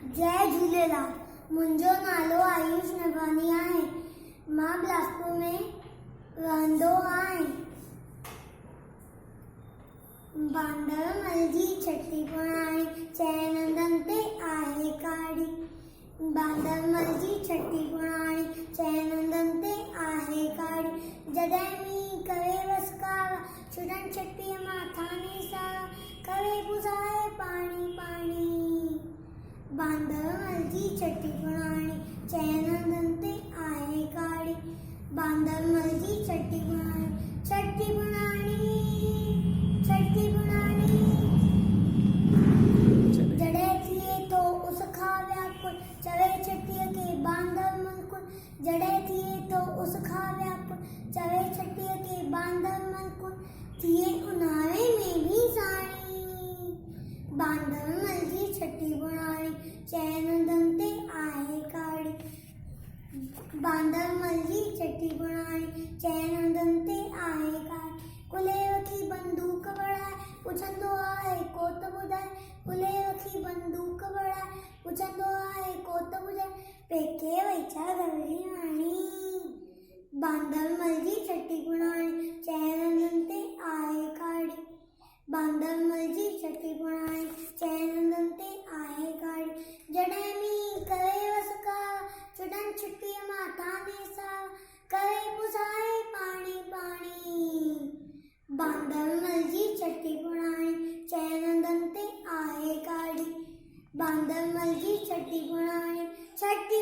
जय झूलेलाल। मुंहिंजो नालो आयुष नभानी आहे। मां बिलासपुर में रहंदो आहियां। बांदरमल जी छठी पुराणी चइनि हंधनि ते आहे काड़ी। बांदरमल जी छठी पुराणी चइनि हंधनि ते आहे काड़ी। जॾहिं मींहुं करे वसकावा छुटनि छटीअ मां थाने सावा करे पुसाए पाणी पाणी। बांदरमल जी छठी पुराणी चइनि हंधनि ते आहे काड़ी। बांदरमल जी छठी पुराणी छठी पुराणी जॾहिं थिए थो उस खां व्याकुल चवे छटीअ खे बांदरमल कुल। जॾहिं थिए थो उस खां व्याकुल चवे छटीअ खे बांदरमल कुल। थिए उन्हारे में भी साणी। बांदरमल जी छठी पुराणी चइनि हंधनि ते आहे काड़ी। बांदरमल जी छठी पुराणी चइनि हंधनि ते आहे काड़ी। कुले वखी बंदूक बढ़ाए पुछंदो आहे को त ॿुधाए। कुले वखी बंदूक बढ़ाए पुछंदो आहे को त ॿुधाए। पेके वई छा गवरी वाणी। बांदरमल जी छठी पुराणी चइनि हंधनि ते आहे काड़ी। बांदरमल जी छठी पुराणी चइनि हंधनि ते आहे काड़ी। जॾहिं मींहुं करे वसकावा छुटनि छुटीअ मां थाने सावा करे पुसाए पाणी पाणी। बांदरमल जी छठी पुराणी चइनि हंधनि ते आहे काड़ी। बांदरमल जी छठी पुराणी छठी